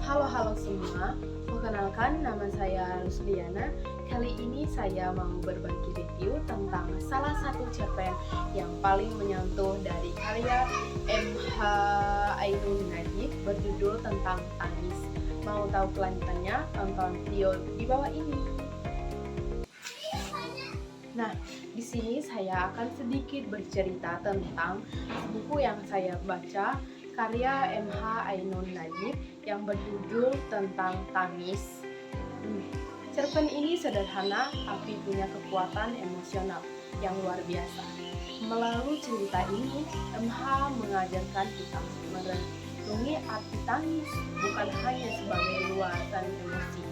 Halo semua, perkenalkan nama saya Rusliana. Kali ini saya mau berbagi review tentang salah satu cerpen yang paling menyentuh dari karya M.H. Ainun Nadjib berjudul tentang tangis. Mau tahu kelanjutannya? Tonton video di bawah ini. Nah, di sini saya akan sedikit bercerita tentang buku yang saya baca, karya M.H. Ainun Nadjib yang berjudul tentang tangis. Cerpen ini sederhana tapi punya kekuatan emosional yang luar biasa. Melalui cerita ini, M.H. mengajarkan kita merenungi arti tangis bukan hanya sebagai luasan emosi,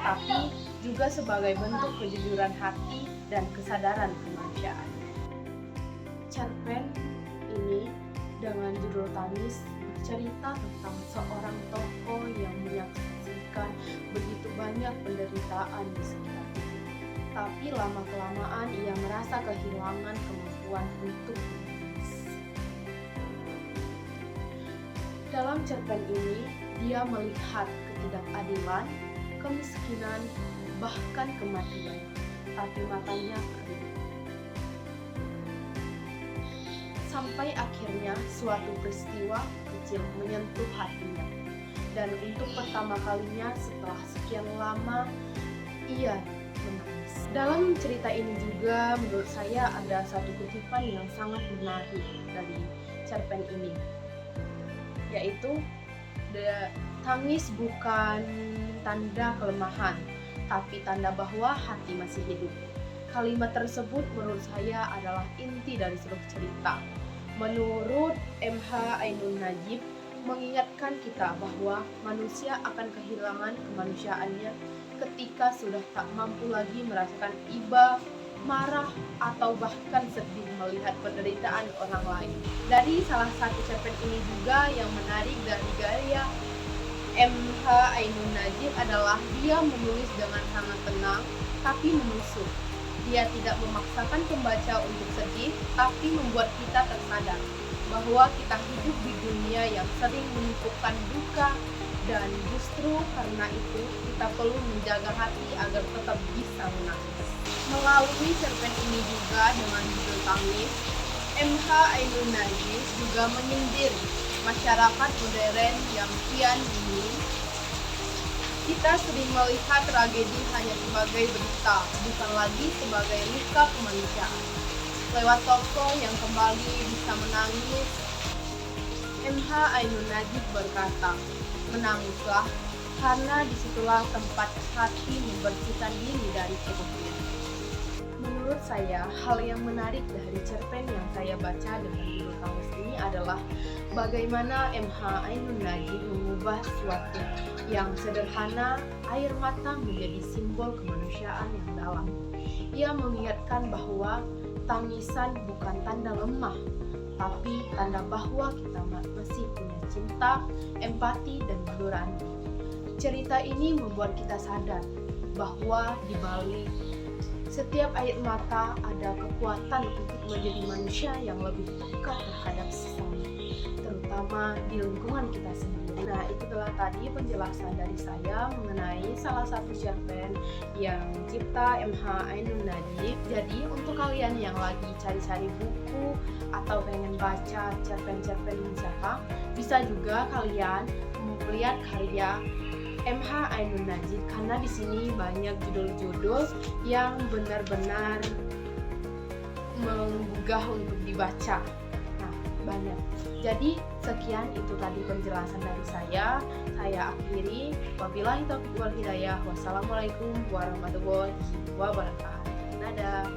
tapi juga sebagai bentuk kejujuran hati dan kesadaran kemanusiaan. Cerpen ini dengan judul Tangis bercerita tentang seorang tokoh yang menyaksikan begitu banyak penderitaan di sekitarnya. Tapi lama-kelamaan ia merasa kehilangan kemampuan untuk menangis. Dalam cerpen ini, dia melihat ketidakadilan, kemiskinan, bahkan kematian, tapi matanya kering. Sampai akhirnya suatu peristiwa kecil menyentuh hatinya. Dan untuk pertama kalinya setelah sekian lama, ia menangis. Dalam cerita ini juga menurut saya ada satu kutipan yang sangat menarik dari cerpen ini, yaitu tangis bukan tanda kelemahan, tapi tanda bahwa hati masih hidup. Kalimat tersebut menurut saya adalah inti dari seluruh cerita. Menurut M.H. Ainun Nadjib, mengingatkan kita bahwa manusia akan kehilangan kemanusiaannya ketika sudah tak mampu lagi merasakan iba, marah, atau bahkan sedih melihat penderitaan orang lain. Dari salah satu cerpen ini juga yang menarik dari gaya M.H. Ainun Nadjib adalah dia menulis dengan sangat tenang tapi menusuk. Dia tidak memaksakan pembaca untuk sedih, tapi membuat kita tersadar bahwa kita hidup di dunia yang sering menumpukan duka, dan justru karena itu kita perlu menjaga hati agar tetap bisa menangis. Melalui cerpen ini juga dengan judul Tangis, M.H. Ainun Nadjib juga menyindir masyarakat modern yang kian dingin. Kita sering melihat tragedi hanya sebagai berita, bukan lagi sebagai luka kemanusiaan. Lewat tokoh yang kembali bisa menangis, M.H. Ainun Nadjib berkata, "Menangislah, karena disitulah tempat hati membersihkan diri dari keburukan." Menurut saya, hal yang menarik dari cerpen yang saya baca dengan judul Tangis ini adalah bagaimana M.H. Ainun Nadjib mengubah sesuatu yang sederhana, air mata, menjadi simbol kemanusiaan yang dalam. Ia mengingatkan bahwa tangisan bukan tanda lemah, tapi tanda bahwa kita masih punya cinta, empati, dan nurani. Cerita ini membuat kita sadar bahwa di balik setiap air mata ada kekuatan untuk menjadi manusia yang lebih peka terhadap sesama, terutama di lingkungan kita sendiri. Nah, itu adalah tadi penjelasan dari saya mengenai salah satu cerpen yang dicipta M.H. Ainun Nadjib. Jadi untuk kalian yang lagi cari-cari buku atau pengen baca cerpen-cerpen wisata, bisa juga kalian melihat karya M.H. Ainun Nadjib, karena di sini banyak judul-judul yang benar-benar menggugah untuk dibaca. Nah, banyak. Jadi sekian itu tadi penjelasan dari saya. Saya akhiri. Wabillahi taufiq wal hidayah. Wassalamualaikum warahmatullahi wabarakatuh. Dadah.